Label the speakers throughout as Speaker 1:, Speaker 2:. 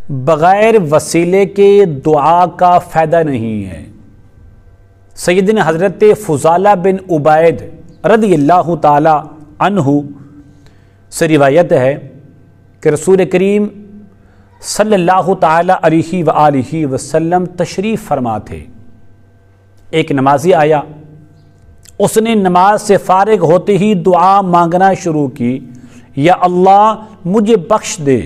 Speaker 1: بغیر وسیلے کے دعا کا فائدہ نہیں ہے۔ سیدنا حضرت فضالہ بن عبید رضی اللہ تعالی عنہ سے روایت ہے کہ رسول کریم صلی اللہ تعالی علیہ وآلہ وسلم تشریف فرما تھے۔ ایک نمازی آیا، اس نے نماز سے فارغ ہوتے ہی دعا مانگنا شروع کی، یا اللہ مجھے بخش دے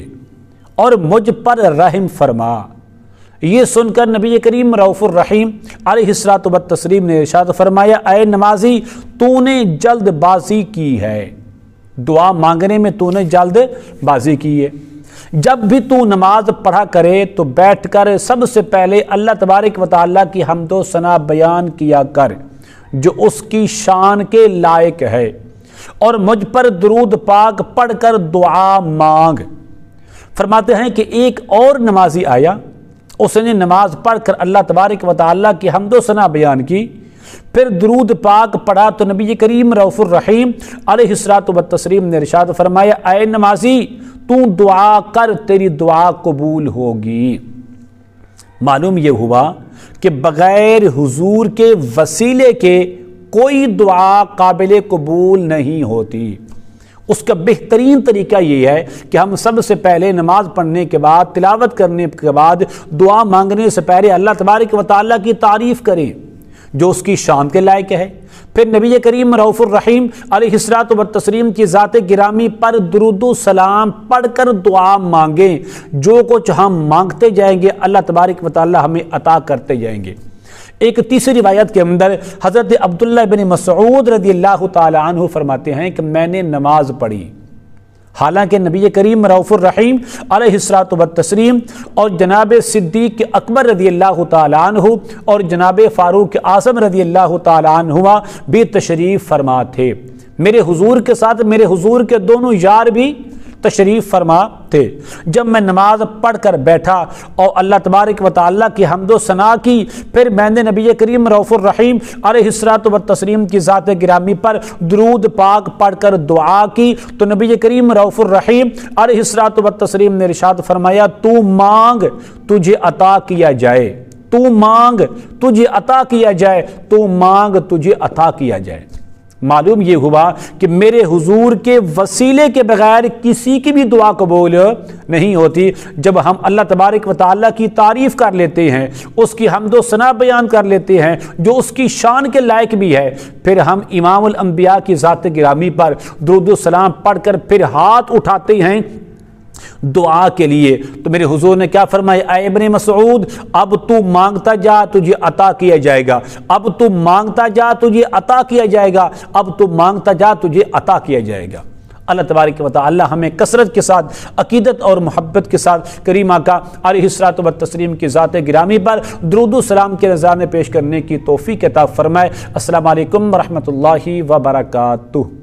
Speaker 1: اور مجھ پر رحم فرما۔ یہ سن کر نبی کریم رؤوف الرحیم علیہ الصلوۃ والتسلیم نے ارشاد فرمایا، اے نمازی تو نے جلد بازی کی ہے، دعا مانگنے میں تو نے جلد بازی کی ہے۔ جب بھی تو نماز پڑھا کرے تو بیٹھ کر سب سے پہلے اللہ تبارک و تعالیٰ کی حمد و ثنا بیان کیا کر جو اس کی شان کے لائق ہے، اور مجھ پر درود پاک پڑھ کر دعا مانگ۔ فرماتے ہیں کہ ایک اور نمازی آیا، اس نے نماز پڑھ کر اللہ تبارک و تعالیٰ کی حمد و ثنا بیان کی، پھر درود پاک پڑھا تو نبی کریم رؤوف الرحیم علیہ الصلوۃ والتسلیم نے ارشاد فرمایا، اے نمازی تو دعا کر، تیری دعا قبول ہوگی۔ معلوم یہ ہوا کہ بغیر حضور کے وسیلے کے کوئی دعا قابل قبول نہیں ہوتی۔ اس کا بہترین طریقہ یہ ہے کہ ہم سب سے پہلے نماز پڑھنے کے بعد، تلاوت کرنے کے بعد، دعا مانگنے سے پہلے اللہ تبارک و تعالیٰ کی تعریف کریں جو اس کی شان کے لائق ہے۔ پھر نبی کریم رؤوف الرحیم علیہ الصلوۃ والتسلیم کی ذات گرامی پر درود و سلام پڑھ کر دعا مانگیں۔ جو کچھ ہم مانگتے جائیں گے اللہ تبارک و تعالیٰ ہمیں عطا کرتے جائیں گے۔ ایک تیسری روایت کے اندر حضرت عبداللہ بن مسعود رضی اللہ تعالی عنہ فرماتے ہیں کہ میں نے نماز پڑھی، حالانکہ نبی کریم رؤوف الرحیم علیہ الصلوۃ والتسلیم اور جناب صدیق اکبر رضی اللہ تعالی عنہ اور جناب فاروق اعظم رضی اللہ تعالی عنہما بھی تشریف فرما تھے۔ میرے حضور کے ساتھ میرے حضور کے دونوں یار بھی تشریف فرما تھے۔ جب میں نماز پڑھ کر بیٹھا اور اللہ تبارک و تعالیٰ کی حمد و ثنا کی، پھر میں نے نبی کریم رؤوف الرحیم علیہ الصلوۃ والتسلیم کی ذات گرامی پر درود پاک پڑھ کر دعا کی تو نبی کریم رؤوف الرحیم علیہ الصلوۃ والتسلیم نے ارشاد فرمایا، تو مانگ تجھے عطا کیا جائے، تو مانگ تجھے عطا کیا جائے، تو مانگ تجھے عطا کیا جائے۔ معلوم یہ ہوا کہ میرے حضور کے وسیلے کے بغیر کسی کی بھی دعا قبول نہیں ہوتی۔ جب ہم اللہ تبارک و تعالیٰ کی تعریف کر لیتے ہیں، اس کی حمد و ثنا بیان کر لیتے ہیں جو اس کی شان کے لائق بھی ہے، پھر ہم امام الانبیاء کی ذات گرامی پر درود و سلام پڑھ کر پھر ہاتھ اٹھاتے ہیں دعا کے لیے، تو میرے حضور نے کیا فرمایا، اے ابن مسعود اب تو مانگتا جا تجھے عطا کیا جائے گا، اب تو مانگتا جا تجھے عطا کیا جائے گا، اب تو مانگتا جا تجھے عطا کیا جائے گا۔ اللہ تبارک و تعالی ہمیں کثرت کے ساتھ عقیدت اور محبت کے ساتھ کریم آقا علیہ الصلوۃ والتسلیم کی ذات گرامی پر درود و سلام کے نذرانے پیش کرنے کی توفیق عطا فرمائے۔ السلام علیکم ورحمۃ اللہ وبرکاتہ۔